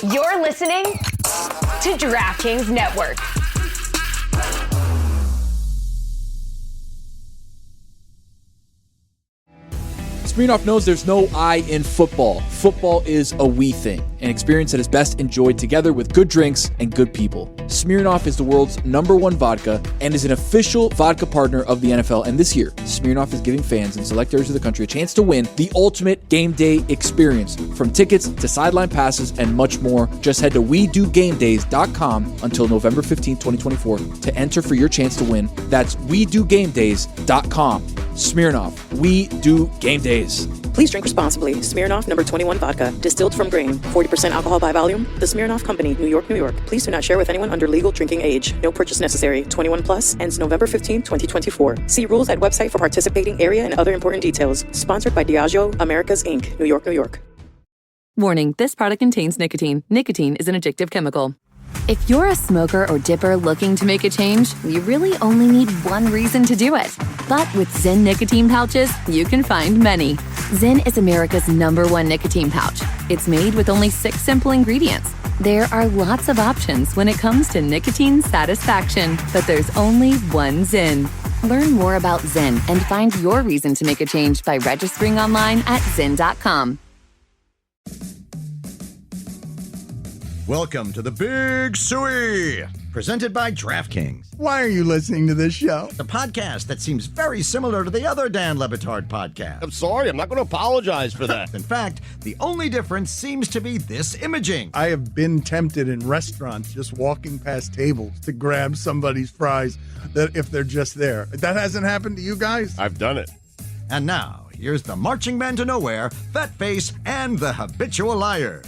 You're listening to DraftKings Network. Smirnoff knows there's no I in football. Football is a we thing, an experience that is best enjoyed together with good drinks and good people. Smirnoff is the world's #1 vodka and is an official vodka partner of the NFL. And this year, Smirnoff is giving fans in select areas of the country a chance to win the ultimate game day experience. From tickets to sideline passes and much more, just head to WeDoGameDays.com until November 15, 2024 to enter for your chance to win. That's WeDoGameDays.com. Smirnoff, we do game days. Please drink responsibly. Smirnoff number 21 vodka, distilled from grain, 40% alcohol by volume. The Smirnoff Company, New York, New York. Please do not share with anyone under legal drinking age. No purchase necessary. 21 plus. Ends November 15, 2024. See rules at website for participating area and other important details. Sponsored by Diageo Americas Inc., New York, New York. Warning, this product contains nicotine. Nicotine is an addictive chemical. If you're a smoker or dipper looking to make a change, you really only need one reason to do it. But with Zyn nicotine pouches, you can find many. Zyn is America's #1 nicotine pouch. It's made with only 6 simple ingredients. There are lots of options when it comes to nicotine satisfaction, but there's only one Zyn. Learn more about Zyn and find your reason to make a change by registering online at Zyn.com. Welcome to the Big Suey, presented by DraftKings. Why are you listening to this show? The podcast that seems very similar to the other Dan Le Batard podcast. I'm sorry, I'm not going to apologize for that. In fact, the only difference seems to be this imaging. I have been tempted in restaurants just walking past tables to grab somebody's fries that if they're just there. That hasn't happened to you guys? I've done it. And now, here's the marching man to nowhere, Fat Face, and the habitual liar.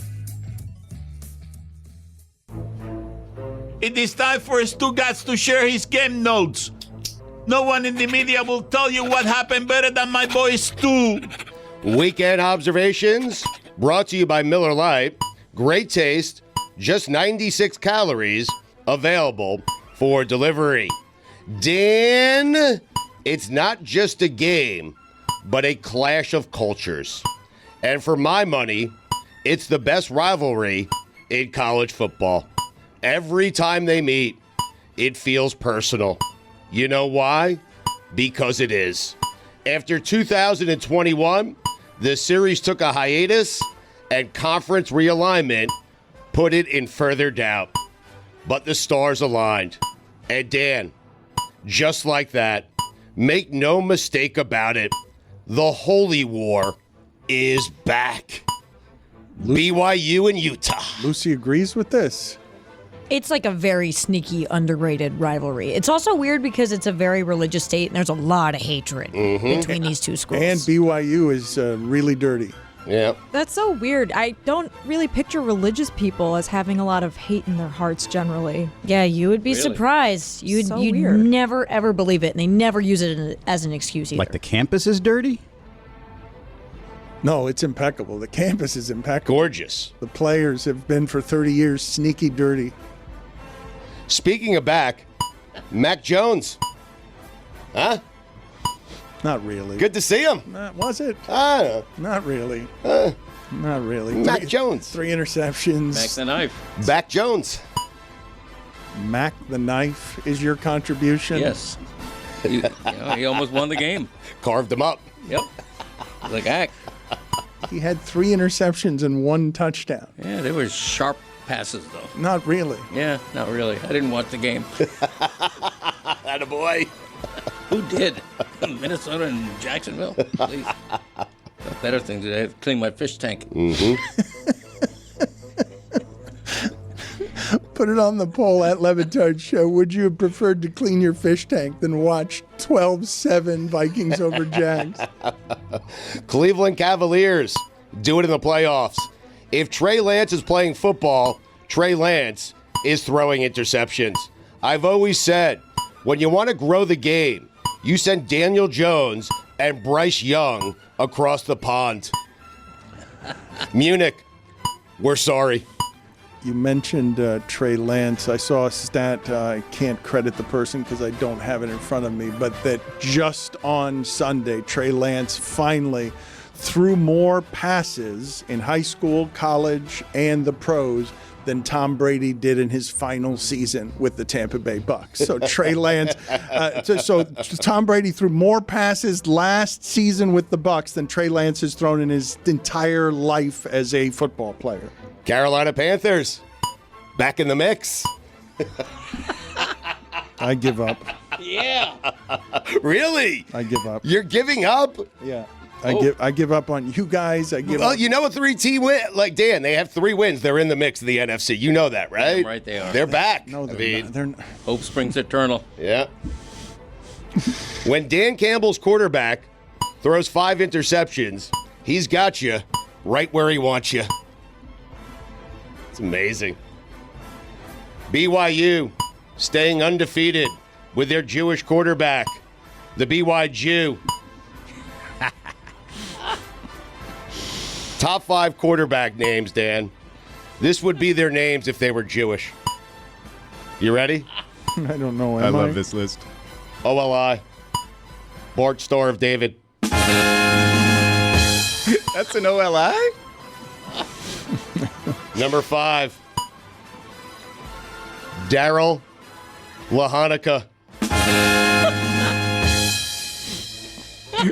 It is time for Stugotz to share his game notes. No one in the media will tell you what happened better than my boy Stu. Weekend observations brought to you by Miller Lite. Great taste, just 96 calories, available for delivery. Dan, it's not just a game, but a clash of cultures. And for my money, it's the best rivalry in college football. Every time they meet, it feels personal. You know why? Because it is. After 2021, the series took a hiatus, and conference realignment put it in further doubt. But the stars aligned. And Dan, just like that, make no mistake about it, the Holy War is back. BYU and Utah. Lucy agrees with this. It's like a very sneaky, underrated rivalry. It's also weird because it's a very religious state, and there's a lot of hatred between these two schools. And BYU is really dirty. Yeah. That's so weird. I don't really picture religious people as having a lot of hate in their hearts generally. Yeah, you would be surprised. You'd weird. never, ever believe it, and they never use it as an excuse either. Like the campus is dirty? No, it's impeccable. The campus is impeccable. Gorgeous. The players have been for 30 years sneaky dirty. Speaking of back, Mac Jones. Huh? Not really. Good to see him. Was it? Not really. Not really. Mac Jones. 3 interceptions. Mac the knife. Mac Jones. Mac the knife is your contribution? Yes. He almost won the game. Carved him up. Yep. Like heck. He had 3 interceptions and 1 touchdown. Yeah, they were sharp passes, though. Not really. Yeah, not really. I didn't watch the game. Attaboy. Who did? Minnesota and Jacksonville? Please. Got better things. I have to clean my fish tank. Put it on the poll at Levitard Show. Would you have preferred to clean your fish tank than watch 12-7 Vikings over Jags? Cleveland Cavaliers do it in the playoffs. If Trey Lance is playing football, Trey Lance is throwing interceptions. I've always said, when you want to grow the game, you send Daniel Jones and Bryce Young across the pond. Munich, we're sorry. You mentioned Trey Lance. I saw a stat. I can't credit the person because I don't have it in front of me, but that just on Sunday, Trey Lance finally threw more passes in high school, college, and the pros than Tom Brady did in his final season with the Tampa Bay Bucks. So Trey Lance, so Tom Brady threw more passes last season with the Bucks than Trey Lance has thrown in his entire life as a football player. Carolina Panthers, back in the mix. I give up. Yeah. Really? I give up. You're giving up? Yeah. I give up on you guys. I give Well, up. you know a 3-team win. Like, Dan, they have 3 wins. They're in the mix of the NFC. You know that, right? Right, they are. They're back. No, they're not. They're not. Hope springs eternal. Yeah. When Dan Campbell's quarterback throws 5 interceptions, he's got you right where he wants you. It's amazing. BYU staying undefeated with their Jewish quarterback, the BY Jew. Top 5 quarterback names, Dan. This would be their names if they were Jewish. You ready? I don't know. I love this list. OLI. Bart Star of David. That's an OLI? Number 5. Daryl Lahanika.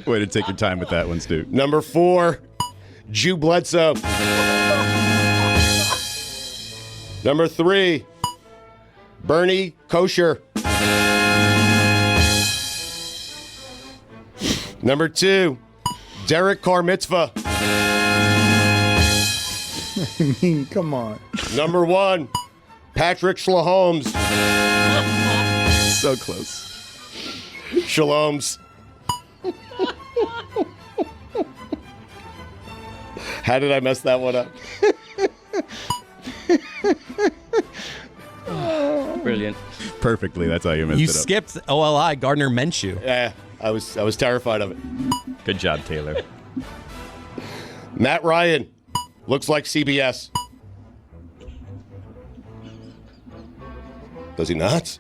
Way to take your time with that one, Stu. Number 4. Jew Bledsoe. Number 3. Bernie Kosher. Number 2. Derek Carr Mitzvah. I mean, come on. Number 1. Patrick Shlahomes. So close. Shalom's. How did I mess that one up? Brilliant. Perfectly. That's how you messed You it up. skipped OLI Gardner Minshew. Yeah, I was terrified of it. Good job, Taylor. Matt Ryan looks like CBS. Does he not?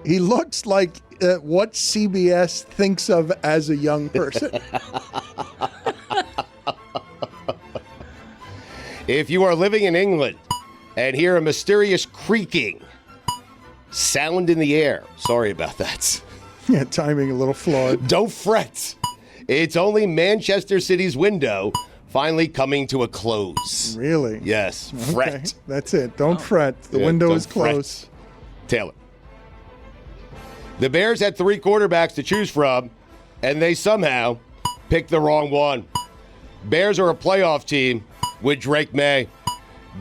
He looks like what CBS thinks of as a young person. If you are living in England and hear a mysterious creaking sound in the air, sorry about that. Yeah, timing a little flawed. Don't fret. It's only Manchester City's window finally coming to a close. Really? Yes. Fret. Okay, that's it. Don't fret. The window don't is close. fret. Taylor. The Bears had 3 quarterbacks to choose from, and they somehow picked the wrong one. Bears are a playoff team with Drake May.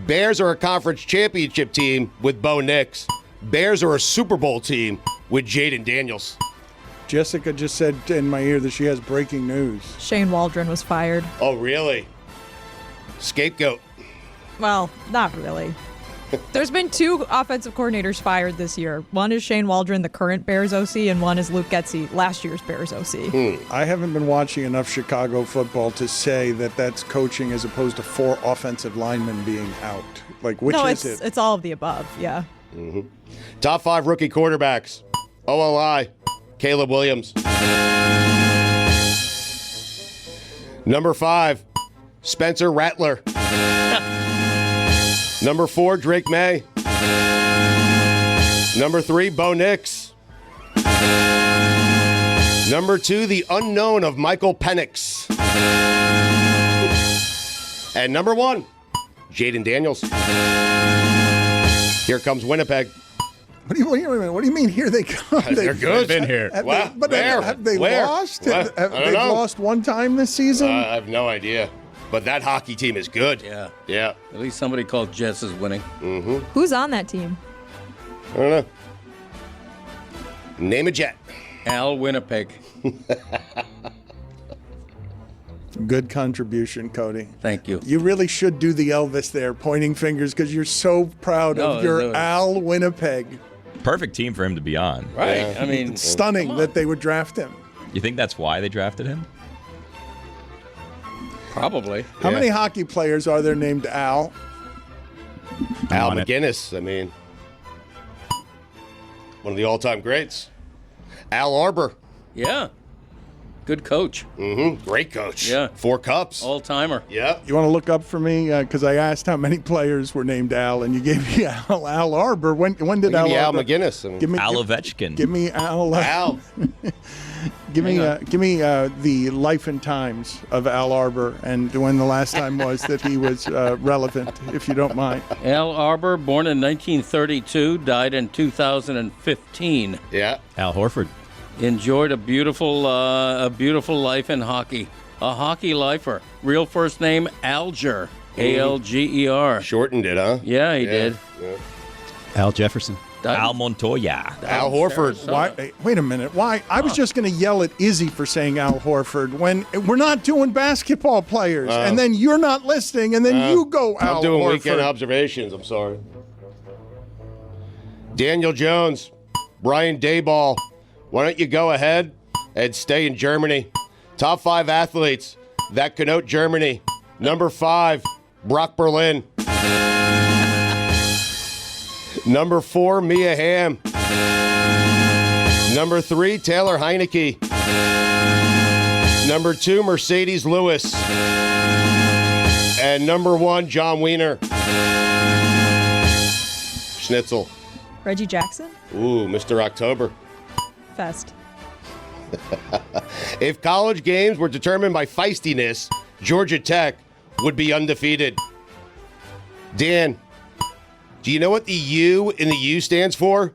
Bears are a conference championship team with Bo Nix. Bears are a Super Bowl team with Jaden Daniels. Jessica just said in my ear that she has breaking news. Shane Waldron was fired. Oh, really? Scapegoat. Well, not really. There's been 2 offensive coordinators fired this year. One is Shane Waldron, the current Bears OC, and one is Luke Getsy, last year's Bears OC. I haven't been watching enough Chicago football to say that that's coaching as opposed to 4 offensive linemen being out. Like, which is it? It's all of the above, yeah. Mm-hmm. Top 5 rookie quarterbacks. OLI, Caleb Williams. Number 5, Spencer Rattler. Number 4, Drake May. Number 3, Bo Nix. Number 2, the unknown of Michael Penix. And number 1, Jaden Daniels. Here comes Winnipeg. What do you mean here they come? They're good. They've been here. Have Wow. have they Where? lost? What? Have I don't they know. lost one time this season? I have no idea. But that hockey team is good. Yeah. Yeah. At least somebody called Jess is winning. Mm-hmm. Who's on that team? I don't know. Name a jet. Al Winnipeg. Good contribution, Cody. Thank you. You really should do the Elvis there, pointing fingers, because you're so proud of your Al Winnipeg. Perfect team for him to be on. Right. Yeah. I mean, it's stunning that they would draft him. You think that's why they drafted him? Probably. How many hockey players are there named Al? Al McGinnis, I mean. One of the all-time greats. Al Arbor. Yeah. Good coach. Mm-hmm. Great coach. Yeah. 4 cups. All-timer. Yep. You want to look up for me? Because I asked how many players were named Al, and you gave me Al Arbor. When did Al Al Arbor? McGinnis. Al Ovechkin. Give me Al. Al. Give me the life and times of Al Arbor and when the last time was that he was relevant, if you don't mind. Al Arbor, born in 1932, died in 2015. Yeah. Al Horford. Enjoyed a beautiful life in hockey. A hockey lifer. Real first name Alger. Alger. Shortened it, huh? Yeah, he did. Yeah. Al Jefferson. Al Montoya. Al Horford. Why? Wait a minute. Why? I was just going to yell at Izzy for saying Al Horford when we're not doing basketball players, and then you're not listening, and then you go Al Horford. I'm doing weekend observations. I'm sorry. Daniel Jones, Brian Dayball. Why don't you go ahead and stay in Germany? Top 5 athletes that connote Germany. Number 5, Brock Berlin. Number 4, Mia Hamm. Number 3, Taylor Heineke. Number 2, Mercedes Lewis. And number 1, John Wiener. Schnitzel. Reggie Jackson? Ooh, Mr. October. Fest. If college games were determined by feistiness, Georgia Tech would be undefeated. Dan, do you know what the U in the U stands for?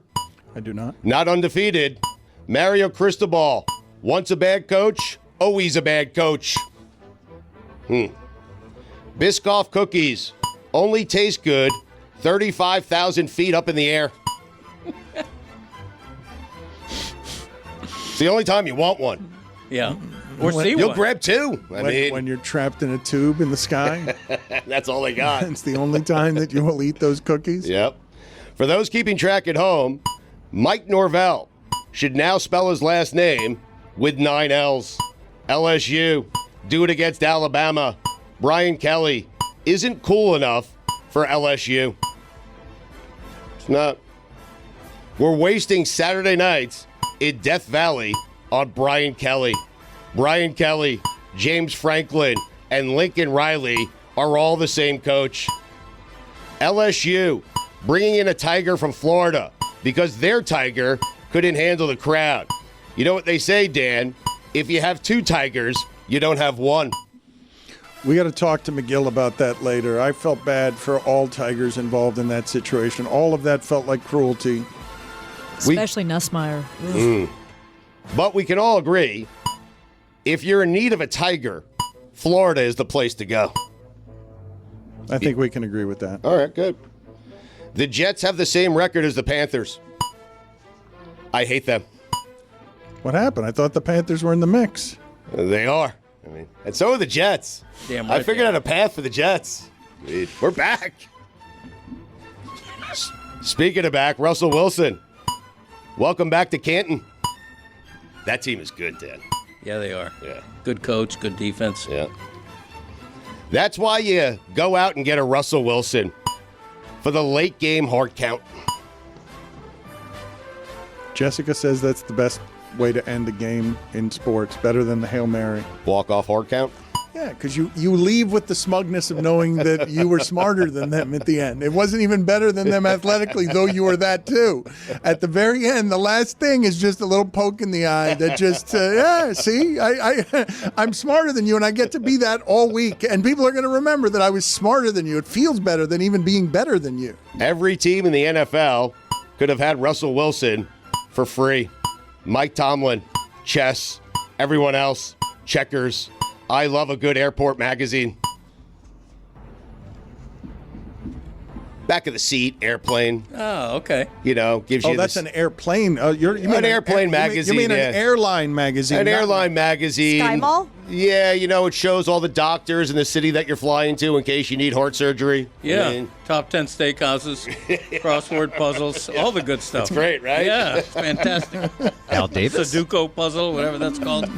I do not. Not undefeated. Mario Cristobal. Once a bad coach, always a bad coach. Biscoff Cookies. Only taste good 35,000 feet up in the air. It's the only time you want one. Yeah. Or see You'll one. grab 2. When you're trapped in a tube in the sky, That's all they got. it's the only time that you will eat those cookies. Yep. For those keeping track at home, Mike Norvell should now spell his last name with 9 L's. LSU. Do it against Alabama. Brian Kelly isn't cool enough for LSU. It's not. We're wasting Saturday nights in Death Valley on Brian Kelly. Brian Kelly, James Franklin, and Lincoln Riley are all the same coach. LSU bringing in a Tiger from Florida because their Tiger couldn't handle the crowd. You know what they say, Dan? If you have 2 Tigers, you don't have 1. We got to talk to McGill about that later. I felt bad for all Tigers involved in that situation. All of that felt like cruelty. Especially Nussmeier. But we can all agree, if you're in need of a Tiger, Florida is the place to go. I think we can agree with that. All right, good. The Jets have the same record as the Panthers. I hate them. What happened? I thought the Panthers were in the mix. They are. And so are the Jets. Damn right I figured out a path for the Jets. We're back. Speaking of back, Russell Wilson. Welcome back to Canton. That team is good, Dan. Yeah, they are. Yeah. Good coach, good defense. Yeah. That's why you go out and get a Russell Wilson for the late game hard count. Jessica says that's the best way to end a game in sports, better than the Hail Mary. Walk-off hard count? Yeah, because you leave with the smugness of knowing that you were smarter than them at the end. It wasn't even better than them athletically, though you were that too. At the very end, the last thing is just a little poke in the eye that just, see, I'm smarter than you, and I get to be that all week. And people are going to remember that I was smarter than you. It feels better than even being better than you. Every team in the NFL could have had Russell Wilson for free. Mike Tomlin, chess, everyone else, checkers. I love a good airport magazine. Back of the seat, airplane. Oh, okay. You know, gives you. Oh, that's an airplane. You mean an airplane magazine. You mean an airline magazine? An airline magazine. Sky Mall? Yeah, you know, it shows all the doctors in the city that you're flying to in case you need heart surgery. Yeah. I mean, Top 10 steakhouses, crossword puzzles, all the good stuff. it's great, right? Yeah, it's fantastic. Al Davis. Sudoku puzzle, whatever that's called.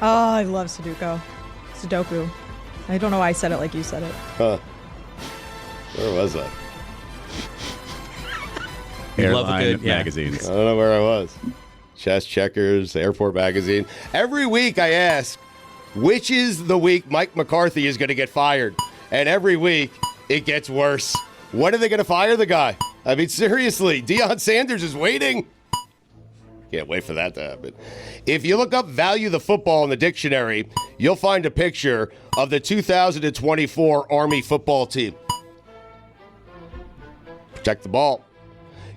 Oh, I love Sudoku. I don't know why I said it like you said it. Huh. Where was I? Airline love a good magazines. I don't know where I was. Chess Checkers, Airport Magazine. Every week I ask, which is the week Mike McCarthy is going to get fired? And every week it gets worse. When are they going to fire the guy? I mean, seriously, Deion Sanders is waiting. Can't wait for that to happen. If you look up value the football in the dictionary, you'll find a picture of the 2024 Army football team. Protect the ball.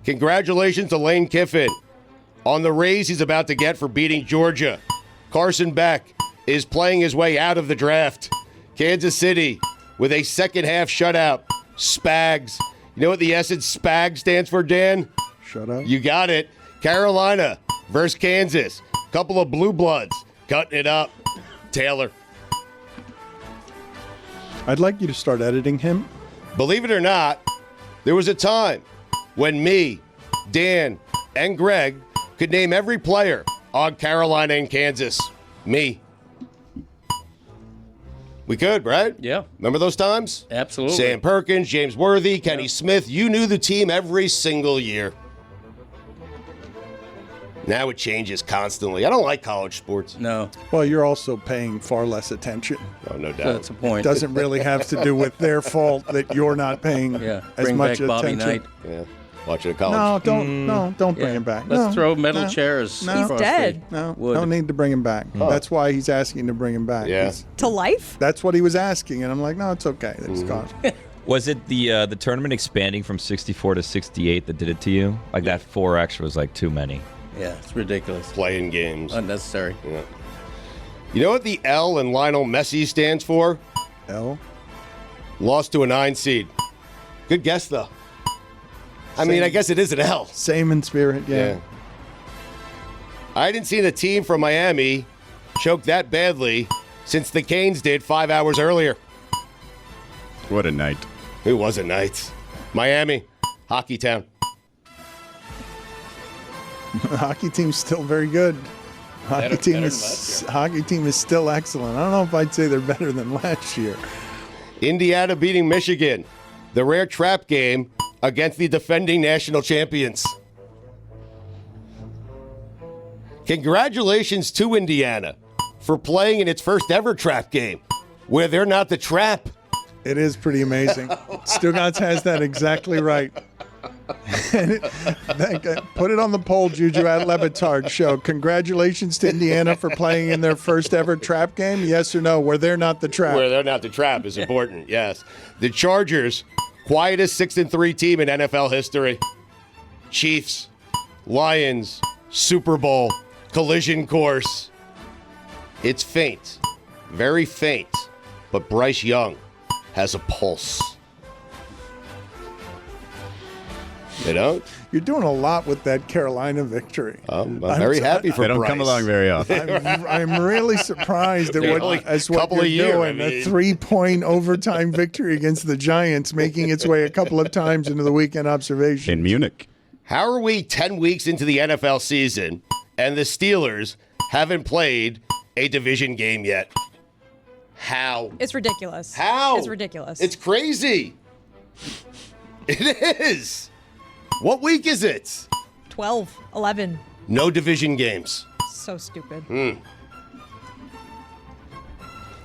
Congratulations to Lane Kiffin on the raise he's about to get for beating Georgia. Carson Beck is playing his way out of the draft. Kansas City with a second-half shutout. Spags. You know what the essence SPAG stands for, Dan? Shut up. You got it. Carolina versus Kansas. Couple of blue bloods cutting it up. Taylor. I'd like you to start editing him. Believe it or not, there was a time when me, Dan, and Greg could name every player on Carolina and Kansas. Me. We could, right? Yeah. Remember those times? Absolutely. Sam Perkins, James Worthy, Kenny Smith. You knew the team every single year. Now it changes constantly. I don't like college sports. No. Well, you're also paying far less attention. Oh, no doubt. That's a point. It doesn't really have to do with their fault that you're not paying as Bring much back Bobby attention. Knight. Yeah. Watching a college. Don't bring him back. Let's No, throw metal no, chairs. no. He's across dead. No, Wood. no need to bring him back. That's why he's asking to bring him back. Yeah. He's- To life? That's what he was asking, and I'm like, no, it's okay. It's gone. Was it the tournament expanding from 64 to 68 that did it to you? Like that 4X was like too many. Yeah, it's ridiculous. Playing games. Unnecessary. Yeah. You know what the L in Lionel Messi stands for? L? Lost to a 9 seed. Good guess, though. I mean, I guess it is an L. Same in spirit, yeah. I hadn't seen a team from Miami choke that badly since the Canes did 5 hours earlier. What a night. It was a night. Miami, hockey town. The hockey team's still very good. Hockey team better is still excellent. I don't know if I'd say they're better than last year. Indiana beating Michigan. The rare trap game against the defending national champions. Congratulations to Indiana for playing in its first ever trap game where they're not the trap. It is pretty amazing. Stugotz has that exactly right. Put it on the poll, Juju at Batard show. Congratulations to Indiana for playing in their first ever trap game. Yes or no? Where they're not the trap. Where they're not the trap is important, yes. The Chargers, quietest 6-3 team in NFL history. Chiefs, Lions, Super Bowl, collision course. It's faint, very faint, but Bryce Young has a pulse. You know? You're doing a lot with that Carolina victory. I'm very happy for They don't Bryce. come along very often. I'm really surprised at what couple of you're years, doing. I mean. A 3-point overtime victory against the Giants, making its way a couple of times into the weekend observation. In Munich. How are we 10 weeks into the NFL season and the Steelers haven't played a division game yet? How? It's ridiculous. How? It's ridiculous. It's crazy. It is. What week is it? 12, 11. No division games. So stupid.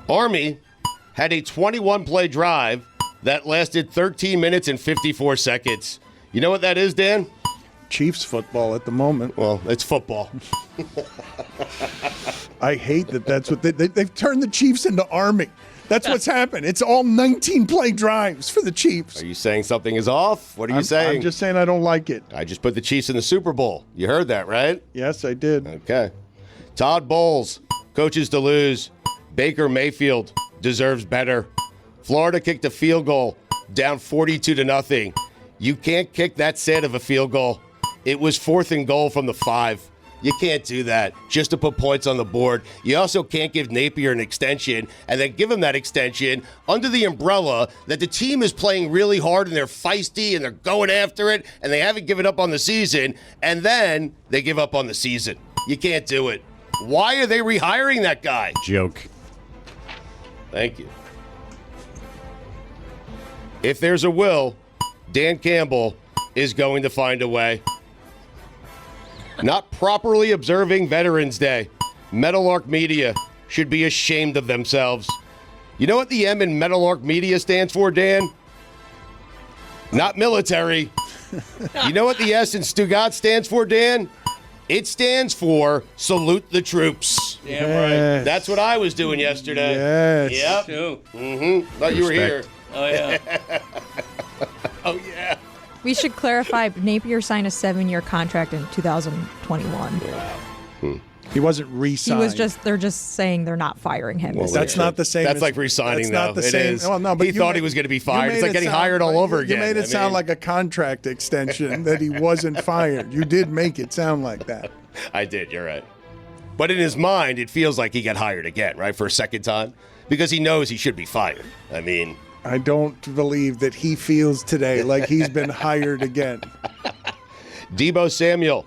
Army had a 21-play drive that lasted 13 minutes and 54 seconds. You know what that is, Dan? Chiefs football at the moment. Well, it's football. I hate that that's what they've turned the Chiefs into Army. That's what's happened. It's all 19-play drives for the Chiefs. Are you saying something is off? What are you saying? I'm just saying I don't like it. I just put the Chiefs in the Super Bowl. You heard that, right? Yes, I did. Okay. Todd Bowles coaches to lose. Baker Mayfield deserves better. Florida kicked a field goal down 42-0. You can't kick that sad of a field goal. It was 4th and goal from the 5. You can't do that just to put points on the board. You also can't give Napier an extension and then give him that extension under the umbrella that the team is playing really hard and they're feisty and they're going after it and they haven't given up on the season, and then they give up on the season. You can't do it. Why are they rehiring that guy? Joke. Thank you. If there's a will, Dan Campbell is going to find a way. Not properly observing Veterans Day. Meadowlark Media should be ashamed of themselves. You know what the M in Meadowlark Media stands for, Dan? Not military. You know what the S in Stugotz stands for, Dan? It stands for salute the troops. Damn right. That's what I was doing yesterday. Yes. Yep. Thought you were here. Oh, yeah. Oh, yeah. We should clarify, Napier signed a 7-year contract in 2021. He wasn't re-signed. They're just saying they're not firing him. Well, That's not the same. That's as, like re-signing, that's not though. the same. It is. Well, no, but he thought he was going to be fired. It's like getting hired all over again. You made it sound like a contract extension that he wasn't fired. You did make it sound like that. I did. You're right. But in his mind, it feels like he got hired again, right, for a second time, because he knows he should be fired. I mean, I don't believe that he feels today like he's been hired again. Debo Samuel,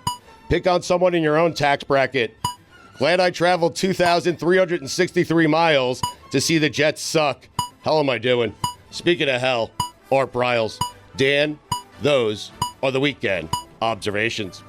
pick on someone in your own tax bracket. Glad I traveled 2,363 miles to see the Jets suck. Hell am I doing? Speaking of hell, Art Briles. Dan, those are the weekend observations.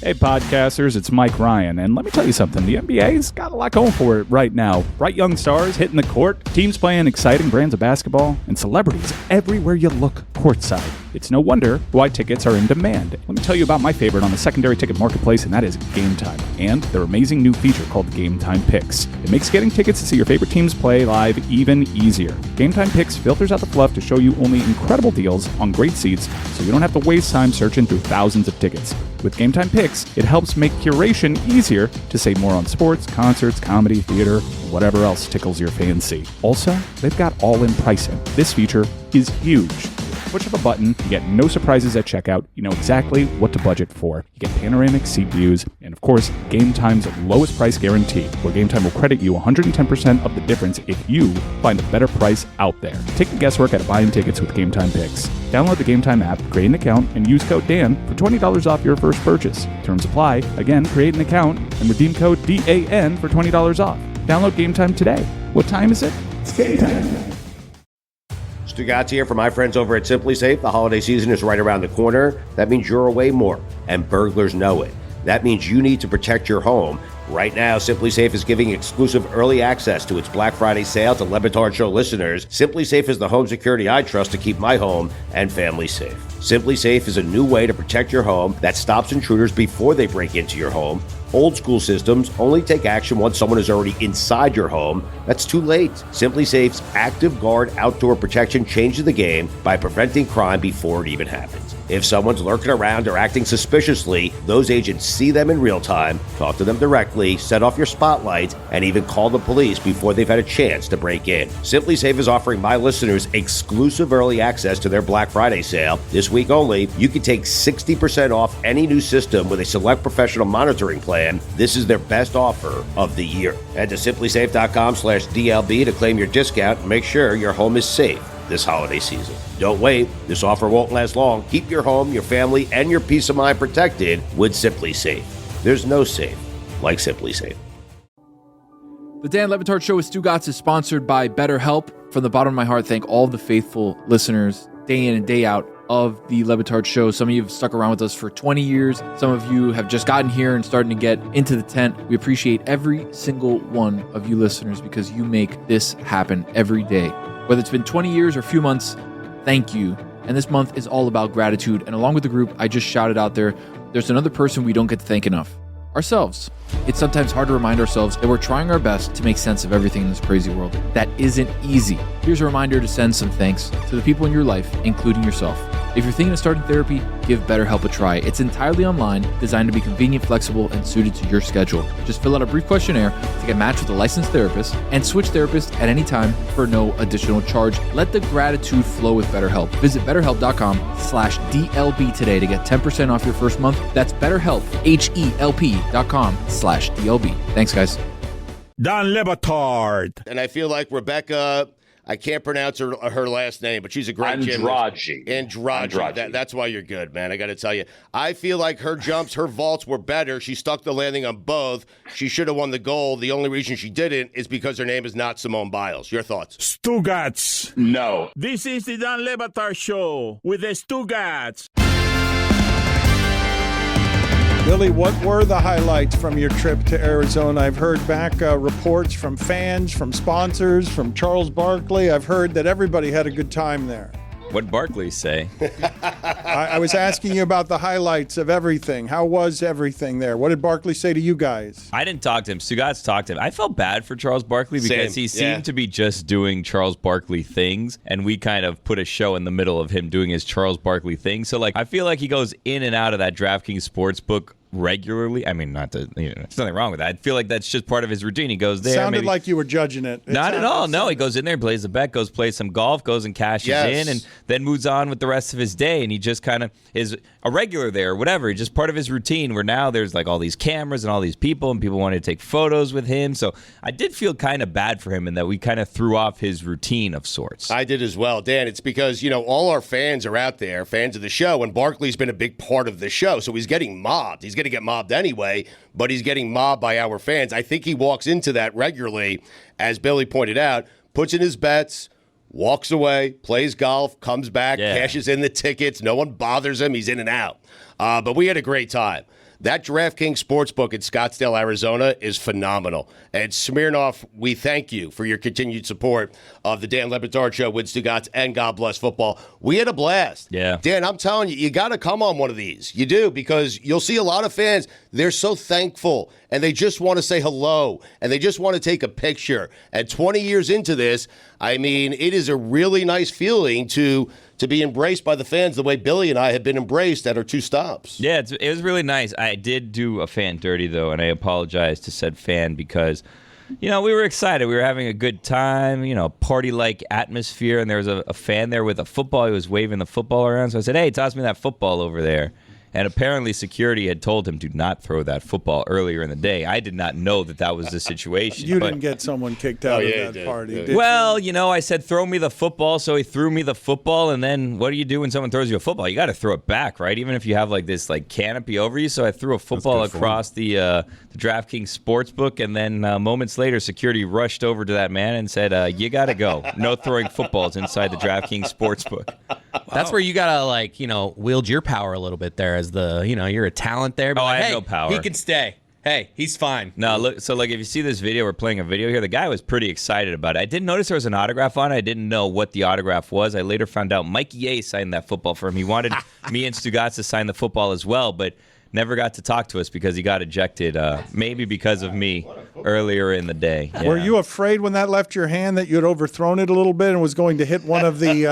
Hey, podcasters, it's Mike Ryan, and let me tell you something. The NBA's got a lot going for it right now. Bright young stars hitting the court, teams playing exciting brands of basketball, and celebrities everywhere you look courtside. It's no wonder why tickets are in demand. Let me tell you about my favorite on the secondary ticket marketplace, and that is Game Time, and their amazing new feature called Game Time Picks. It makes getting tickets to see your favorite teams play live even easier. Game Time Picks filters out the fluff to show you only incredible deals on great seats, so you don't have to waste time searching through thousands of tickets. With Game Time Picks, it helps make curation easier to save more on sports, concerts, comedy, theater, whatever else tickles your fancy. Also, they've got all-in pricing. This feature is huge. Push of a button, you get no surprises at checkout, you know exactly what to budget for. You get panoramic seat views, and of course, Game Time's lowest price guarantee, where Game Time will credit you 110% of the difference if you find a better price out there. Take the guesswork out of buying tickets with Game Time Picks. Download the Game Time app, create an account, and use code DAN for $20 off your first purchase. Terms apply. Again, create an account and redeem code DAN for $20 off. Download Game Time today. What time is it? It's Game Time. Stugotz here for my friends over at Simply Safe. The holiday season is right around the corner. That means you're away more, and burglars know it. That means you need to protect your home. Right now, Simply Safe is giving exclusive early access to its Black Friday sale to Batard Show listeners. Simply Safe is the home security I trust to keep my home and family safe. Simply Safe is a new way to protect your home that stops intruders before they break into your home. Old school systems only take action once someone is already inside your home. That's too late. Simply Safe's Active Guard outdoor protection changes the game by preventing crime before it even happens. If someone's lurking around or acting suspiciously, those agents see them in real time, talk to them directly, set off your spotlight, and even call the police before they've had a chance to break in. Simply Safe is offering my listeners exclusive early access to their Black Friday sale. This week only, you can take 60% off any new system with a select professional monitoring plan. This is their best offer of the year. Head to simplysafe.com/DLB to claim your discount and make sure your home is safe this holiday season. Don't wait. This offer won't last long. Keep your home, your family, and your peace of mind protected with Simply Safe. There's no safe like Simply Safe. The Dan Le Batard Show with Stugotz is sponsored by BetterHelp. From the bottom of my heart, thank all the faithful listeners day in and day out of the Le Batard Show. Some of you have stuck around with us for 20 years. Some of you have just gotten here and starting to get into the tent. We appreciate every single one of you listeners because you make this happen every day. Whether it's been 20 years or a few months, thank you. And this month is all about gratitude. And along with the group I just shouted out there, there's another person we don't get to thank enough. Ourselves. It's sometimes hard to remind ourselves that we're trying our best to make sense of everything in this crazy world. That isn't easy. Here's a reminder to send some thanks to the people in your life, including yourself. If you're thinking of starting therapy, give BetterHelp a try. It's entirely online, designed to be convenient, flexible, and suited to your schedule. Just fill out a brief questionnaire to get matched with a licensed therapist and switch therapists at any time for no additional charge. Let the gratitude flow with BetterHelp. Visit BetterHelp.com/DLB today to get 10% off your first month. That's BetterHelp, HELP.com/DLB. Thanks, guys. Dan Le Batard. And I feel like Rebecca, I can't pronounce her last name, but she's a great gymnast. Andrade. That's why you're good, man. I got to tell you. I feel like her jumps, her vaults were better. She stuck the landing on both. She should have won the gold. The only reason she didn't is because her name is not Simone Biles. Your thoughts? Stugotz. No. This is the Dan Le Batard Show with the Stugotz. Billy, what were the highlights from your trip to Arizona? I've heard back reports from fans, from sponsors, from Charles Barkley. I've heard that everybody had a good time there. What'd Barkley say? I was asking you about the highlights of everything. How was everything there? What did Barkley say to you guys? I didn't talk to him. Stugotz talked to him. I felt bad for Charles Barkley because he seemed to be just doing Charles Barkley things, and we kind of put a show in the middle of him doing his Charles Barkley thing. So, I feel like he goes in and out of that DraftKings Sportsbook regularly. I mean, not to, there's nothing wrong with that. I feel like that's just part of his routine. He goes there. Sounded like you were judging it. Not at all. No, he goes in there, plays a bet, goes play some golf, goes and cashes in, and then moves on with the rest of his day. And he just kind of is a regular there or whatever. Just part of his routine where now there's all these cameras and all these people, and people wanted to take photos with him. So I did feel kind of bad for him in that we kind of threw off his routine of sorts. I did as well, Dan. It's because, all our fans are out there, fans of the show, and Barkley's been a big part of the show. So he's getting mobbed. He's going to get mobbed anyway, but he's getting mobbed by our fans. I think he walks into that regularly, as Billy pointed out, puts in his bets, walks away, plays golf, comes back, cashes in the tickets. No one bothers him. He's in and out. But we had a great time. That DraftKings Sportsbook in Scottsdale, Arizona is phenomenal. And Smirnoff, we thank you for your continued support of the Dan Le Batard Show with Stugotz and God Bless Football. We had a blast. Yeah. Dan, I'm telling you, you got to come on one of these. You do, because you'll see a lot of fans, they're so thankful, and they just want to say hello, and they just want to take a picture. And 20 years into this, I mean, it is a really nice feeling to be embraced by the fans the way Billy and I have been embraced at our two stops. Yeah, it was really nice. I did do a fan dirty, though, and I apologize to said fan because, we were excited. We were having a good time, party-like atmosphere, and there was a fan there with a football. He was waving the football around, so I said, hey, toss me that football over there. And apparently security had told him to not throw that football earlier in the day. I did not know that was the situation. You didn't get someone kicked out of that party, did well, I said, throw me the football, so he threw me the football, and then what do you do when someone throws you a football? You got to throw it back, right? Even if you have this canopy over you. So I threw a football across the DraftKings Sportsbook, and then moments later, security rushed over to that man and said, you got to go. No throwing footballs inside the DraftKings Sportsbook. That's where you gotta wield your power a little bit there as you're a talent there. But I have hey, no power. He can stay. Hey, he's fine. No, look. So if you see this video, we're playing a video here. The guy was pretty excited about it. I didn't notice there was an autograph on it. I didn't know what the autograph was. I later found out Mikey A signed that football for him. He wanted me and Stugotz to sign the football as well, but never got to talk to us because he got ejected, maybe because of me earlier in the day. Yeah. Were you afraid when that left your hand that you had overthrown it a little bit and was going to hit one of the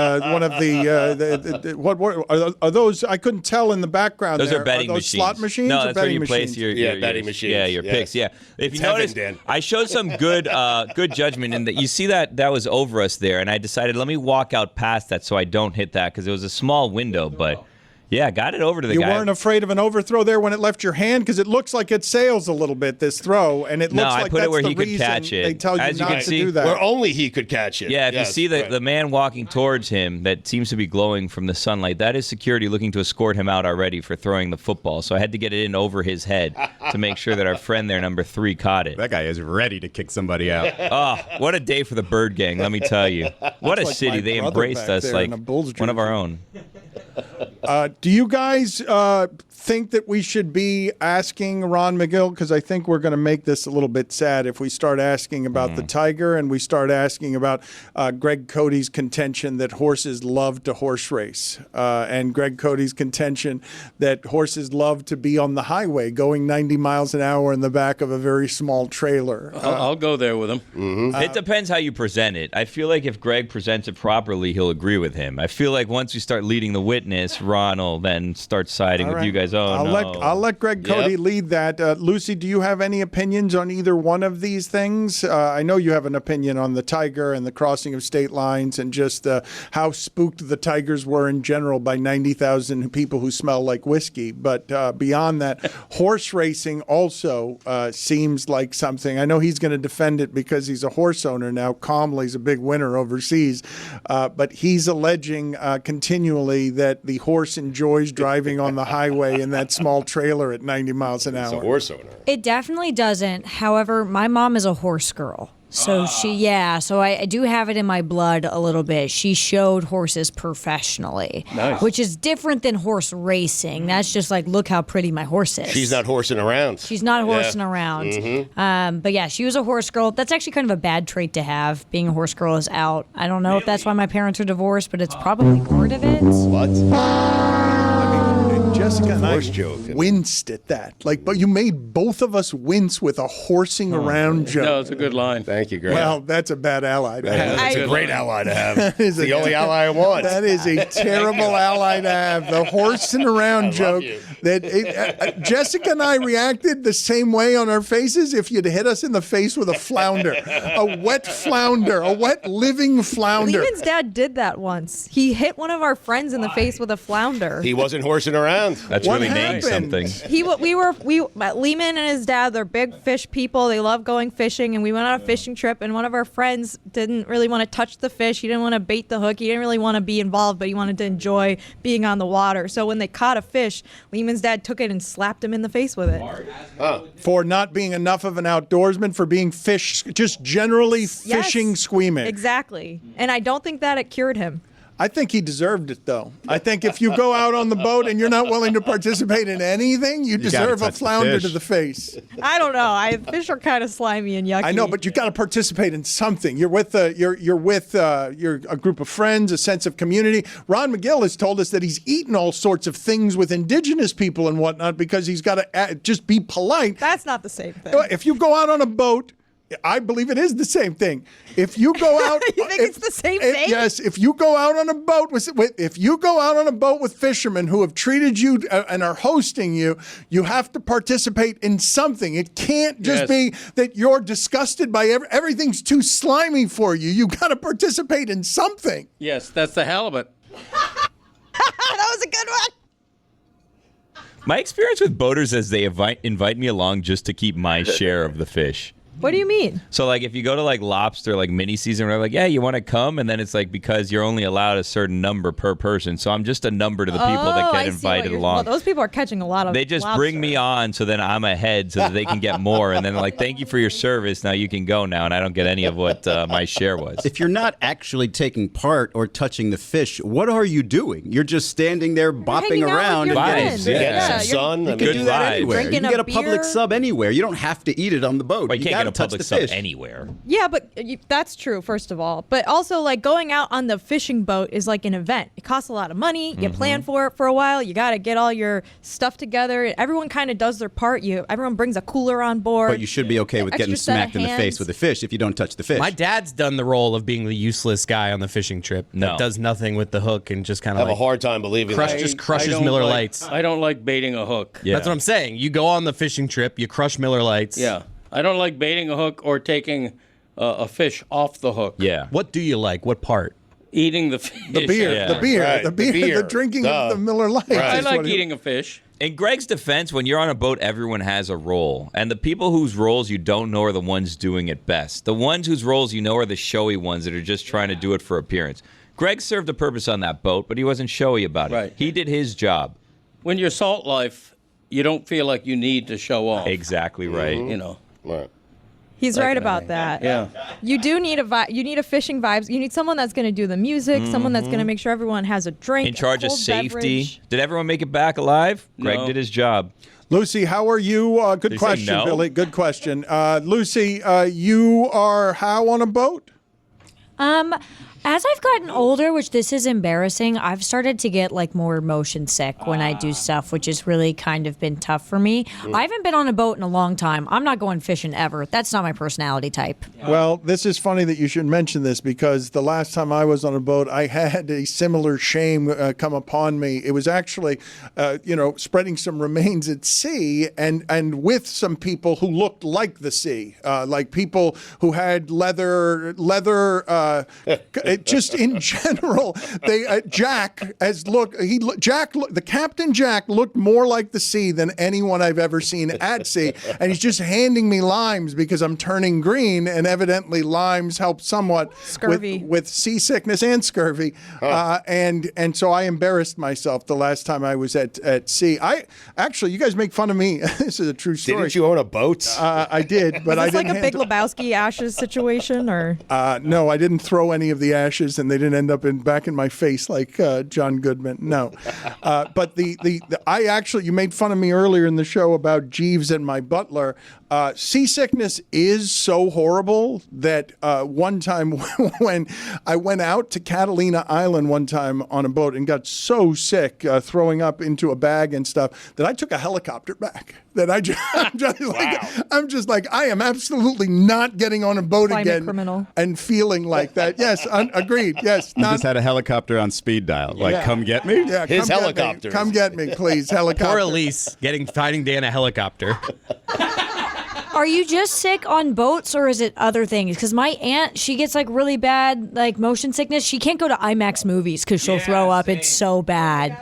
what are those? I couldn't tell in the background. Those there. are betting those machines. Slot machines. No, or that's where you machines? place your betting machines. Yeah, your picks. Yeah. If you It's notice, Dan. I showed some good judgment in that. You see that was over us there, and I decided let me walk out past that so I don't hit that because it was a small window, but. Yeah, got it over to the guy. You weren't afraid of an overthrow there when it left your hand? Because it looks like it sails a little bit, this throw, and it looks like I put that's it where the he could reason catch it. they tell you As you not can to see, do that. Where only he could catch it. Yeah, if Yes, you see the man walking towards him that seems to be glowing from the sunlight, that is security looking to escort him out already for throwing the football. So I had to get it in over his head to make sure that our friend there, number 3, caught it. That guy is ready to kick somebody out. Oh, what a day for the Bird Gang, let me tell you. What a like city. my They brother embraced back us there like in a Bulls one of our jersey. own. Do you guys think that we should be asking Ron McGill? Because I think we're going to make this a little bit sad if we start asking about the Tiger and we start asking about Greg Cody's contention that horses love to horse race and Greg Cody's contention that horses love to be on the highway going 90 miles an hour in the back of a very small trailer. I'll go there with him. Mm-hmm. It depends how you present it. I feel like if Greg presents it properly, he'll agree with him. I feel like once we start leading the witness, Ron will then start siding with you guys. I'll let Greg Cody lead that. Lucy, do you have any opinions on either one of these things? I know you have an opinion on the Tiger and the crossing of state lines and just how spooked the Tigers were in general by 90,000 people who smell like whiskey. But beyond that, horse racing also seems like something. I know he's going to defend it because he's a horse owner now. Calmly's a big winner overseas. But he's alleging continually that the horse enjoys driving on the highway in that small trailer at 90 miles an hour. It's a horse owner. It definitely doesn't. However, my mom is a horse girl. So so I do have it in my blood a little bit. She showed horses professionally, which is different than horse racing. That's just like, look how pretty my horse is. She's not horsing around. She's not horsing around. Mm-hmm. But yeah, she was a horse girl. That's actually kind of a bad trait to have. Being a horse girl is out. I don't know if that's why my parents are divorced, but it's probably part of it. What? Jessica and I joking. winced at that. But you made both of us wince with a horsing around joke. No, it's a good line. Thank you, Greg. Well, that's a bad ally to have. That's a great ally to have. It's the only ally I want. That is a terrible ally to have. The horsing around joke. Jessica and I reacted the same way on our faces if you'd hit us in the face with a flounder. A wet flounder. A wet living flounder. Leeman's dad did that once. He hit one of our friends in the face with a flounder. He wasn't horsing around. That's really named something. Leeman and his dad, they're big fish people. They love going fishing, and we went on a fishing trip, and one of our friends didn't really want to touch the fish. He didn't want to bait the hook. He didn't really want to be involved, but he wanted to enjoy being on the water. So when they caught a fish, Leeman's dad took it and slapped him in the face with it. For not being enough of an outdoorsman, for being just generally fishing squeamish. Exactly. And I don't think that it cured him. I think he deserved it, though. I think if you go out on the boat and you're not willing to participate in anything, you deserve a flounder to the face. I don't know. Fish are kind of slimy and yucky. I know, but you got to participate in something. You're with a group of friends, a sense of community. Ron McGill has told us that he's eaten all sorts of things with indigenous people and whatnot because he's got to just be polite. That's not the same thing. If you go out on a boat, I believe it is the same thing. If you go out, you think it's the same thing? Yes. If you go out on a boat with fishermen who have treated you and are hosting you, you have to participate in something. It can't just be that you're disgusted by everything's too slimy for you. You got to participate in something. Yes, that's the halibut. That was a good one. My experience with boaters is they invite me along just to keep my share of the fish. What do you mean? So, if you go to, lobster, mini season, where they're you want to come? And then it's, because you're only allowed a certain number per person. So I'm just a number to the people that get invited along. Well, those people are catching a lot of They just lobster. bring me on, so then I'm ahead so that they can get more. And then they're like, thank you for your service. Now you can go now. And I don't get any of what my share was. If you're not actually taking part or touching the fish, what are you doing? You're just standing there bopping around. Vibes. Yeah. Sun. You can do that anywhere. You can get a beer. public sub anywhere. You don't have to eat it on the boat. Well, you can't get a public sub fish. anywhere. Yeah, but that's true, first of all. But also, going out on the fishing boat is like an event. It costs a lot of money. You plan for it for a while. You got to get all your stuff together. Everyone kind of does their part. Everyone brings a cooler on board. But you should be okay with getting smacked in the face with a fish if you don't touch the fish. My dad's done the role of being the useless guy on the fishing trip. No. That does nothing with the hook and just kind of have a hard time believing that. just crushes Miller Lights. I don't like baiting a hook. Yeah. That's what I'm saying. You go on the fishing trip, you crush Miller Lights. Yeah. I don't like baiting a hook or taking a fish off the hook. Yeah. What do you like? What part? Eating the fish. The beer, the drinking of the Miller Lights. I like eating a fish. In Greg's defense, when you're on a boat, everyone has a role. And the people whose roles you don't know are the ones doing it best. The ones whose roles you know are the showy ones that are just trying to do it for appearance. Greg served a purpose on that boat, but he wasn't showy about it. Right. He did his job. When you're salt life, you don't feel like you need to show off. Exactly right. You know. Right. He's right about that. Yeah. You do need you need a fishing vibes. You need someone that's going to do the music, someone that's going to make sure everyone has a drink. In charge of cold safety. beverage. Did everyone make it back alive? No. Greg did his job. Lucy, how are you? Good Did he say question, no? Billy. Good question. Lucy, you are how on a boat? As I've gotten older, which this is embarrassing, I've started to get more motion sick when I do stuff, which has really kind of been tough for me. I haven't been on a boat in a long time. I'm not going fishing ever. That's not my personality type. Well, this is funny that you should mention this because the last time I was on a boat, I had a similar shame come upon me. It was actually, spreading some remains at sea and with some people who looked like the sea, like people who had leather. just in general, the Captain Jack looked more like the sea than anyone I've ever seen at sea, and he's just handing me limes because I'm turning green, and evidently limes help somewhat with seasickness and scurvy, and so I embarrassed myself the last time I was at sea. You guys make fun of me. This is a true story. Didn't you own a boat? I did, but I didn't. Like a Big Lebowski ashes situation, or no, I didn't throw any of the ashes, and they didn't end up back in my face like John Goodman. No, but you made fun of me earlier in the show about Jeeves and my butler. Seasickness is so horrible that one time when I went out to Catalina Island one time on a boat and got so sick, throwing up into a bag and stuff, that I took a helicopter back. That I'm just like, I am absolutely not getting on a boat again criminal. And feeling like that. Yes, agreed. Yes, you just had a helicopter on speed dial. Come get me. Yeah, his helicopter. Come get me, please. Helicopter. Poor Elise finding Dan a helicopter. Are you just sick on boats, or is it other things? Because my aunt, she gets like really bad like motion sickness. She can't go to IMAX movies because she'll throw up. It's so bad.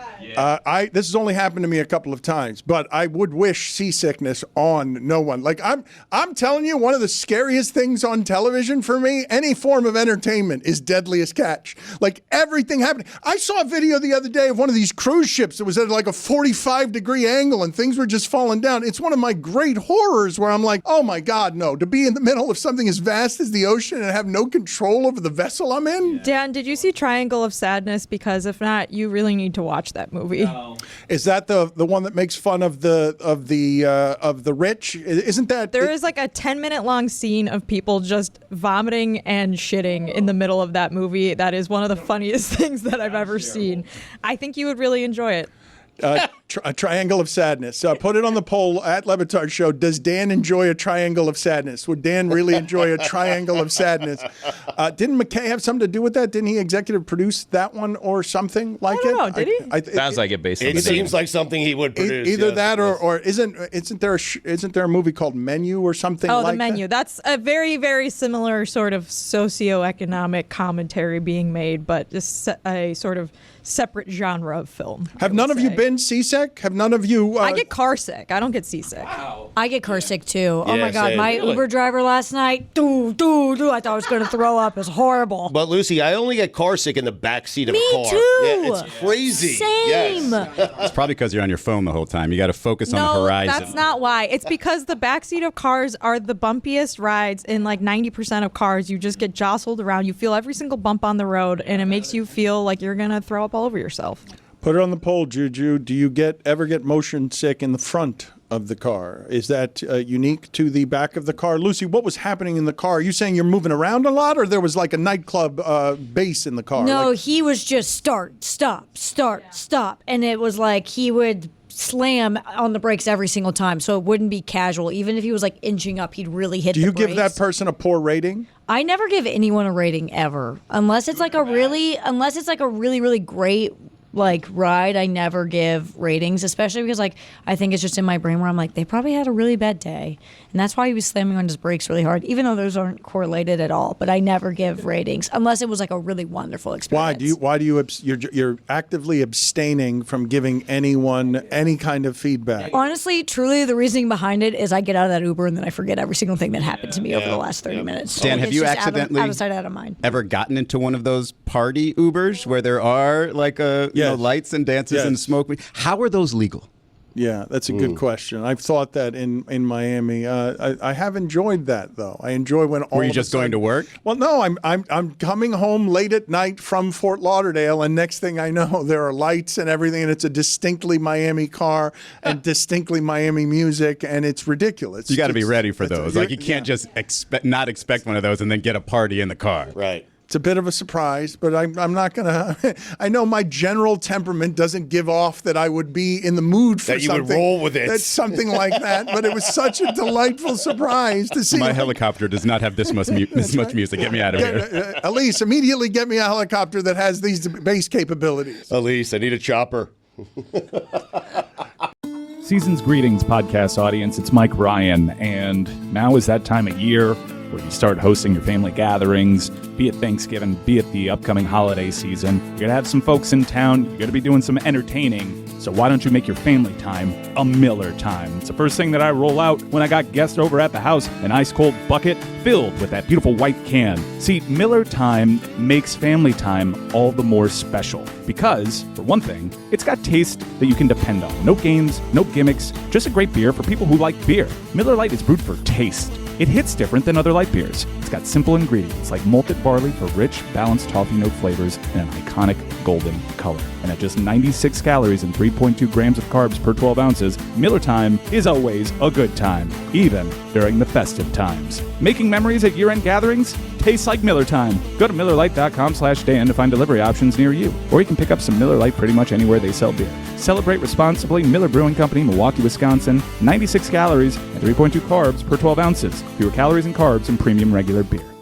This has only happened to me a couple of times, but I would wish seasickness on no one. Like I'm telling you, one of the scariest things on television for me, any form of entertainment, is Deadliest Catch. Like everything happening. I saw a video the other day of one of these cruise ships that was at like a 45-degree angle and things were just falling down. It's one of my great horrors where I'm like, oh my God, no. To be in the middle of something as vast as the ocean and have no control over the vessel I'm in. Dan, did you see Triangle of Sadness? Because if not, you really need to watch that movie. No. Is that the one that makes fun of the rich? Isn't that there is like a 10-minute long scene of people just vomiting and shitting in the middle of that movie? That is one of the funniest things that I've ever seen. I think you would really enjoy it. A Triangle of Sadness. Put it on the poll at Le Batard Show. Does Dan enjoy a Triangle of Sadness? Would Dan really enjoy a Triangle of Sadness? Didn't McKay have something to do with that? Didn't he executive produce that one or something like it? I don't know. Did he? Sounds like it based on it seems like something he would produce. Either that or isn't there a movie called Menu or something like that? Oh, The Menu. That's a very, very similar sort of socioeconomic commentary being made, but just a sort of separate genre of film. Have none of you been seasick? Have none of you? I get car sick. I don't get seasick. Wow. I get car sick too. Oh Yeah, my God, same. my Really? Uber driver last night, I thought I was going to throw up. It was horrible. But Lucy, I only get car sick in the back seat of a car. Me too. Yeah, it's crazy. Same. Yes. It's probably because you're on your phone the whole time. You got to focus on the horizon. That's not why. It's because the backseat of cars are the bumpiest rides in like 90% of cars. You just get jostled around. You feel every single bump on the road, and it makes you feel like you're going to throw up all over yourself. Put it on the poll, Juju. Do you ever get motion sick in the front of the car? Is that unique to the back of the car? Lucy, what was happening in the car? Are you saying you're moving around a lot, or there was like a nightclub bass in the car? No, he was just start, stop. And it was like he would slam on the brakes every single time, so it wouldn't be casual. Even if he was like inching up, he'd really hit the brakes. Do you give that person a poor rating? I never give anyone a rating ever. Unless it's like a really, really great like ride, I never give ratings, especially because like I think it's just in my brain where I'm like, they probably had a really bad day, and that's why he was slamming on his brakes really hard, even though those aren't correlated at all. But I never give ratings unless it was like a really wonderful experience. Why do you you're actively abstaining from giving anyone any kind of feedback? Honestly, truly, the reasoning behind it is I get out of that Uber and then I forget every single thing that happened to me over the last 30 minutes. Dan, have you accidentally out of sight, out of mind. ever gotten into one of those party Ubers where there are like lights and dances and smoke? How are those legal? Yeah, that's a good question. I've thought that in Miami. I have enjoyed that though. I enjoy when all. Were you just going to work? Well, no. I'm coming home late at night from Fort Lauderdale, and next thing I know, there are lights and everything, and it's a distinctly Miami car and distinctly Miami music, and it's ridiculous. You got to be ready for those. Like you can't just not expect one of those and then get a party in the car. Right. It's a bit of a surprise, but I'm not going to. I know my general temperament doesn't give off that I would be in the mood for that you something. would roll with it. That's something like that, but it was such a delightful surprise to see. My helicopter does not have this much music. Get me out of here. Elise, immediately get me a helicopter that has these bass capabilities. Elise, I need a chopper. Season's greetings, podcast audience. It's Mike Ryan, and now is that time of year where you start hosting your family gatherings, be it Thanksgiving, be it the upcoming holiday season. You're going to have some folks in town. You're going to be doing some entertaining. So why don't you make your family time a Miller time? It's the first thing that I roll out when I got guests over at the house, an ice-cold bucket filled with that beautiful white can. See, Miller time makes family time all the more special because, for one thing, it's got taste that you can depend on. No games, no gimmicks, just a great beer for people who like beer. Miller Lite is brewed for taste. It hits different than other light beers. It's got simple ingredients like malted barley for rich, balanced toffee note flavors and an iconic golden color. And at just 96 calories and 3.2 grams of carbs per 12 ounces, Miller Time is always a good time, even during the festive times. Making memories at year-end gatherings tastes like Miller Time. Go to MillerLite.com/Dan to find delivery options near you. Or you can pick up some Miller Lite pretty much anywhere they sell beer. Celebrate responsibly. Miller Brewing Company, Milwaukee, Wisconsin. 96 calories and 3.2 carbs per 12 ounces. Fewer calories and carbs than premium regular beer.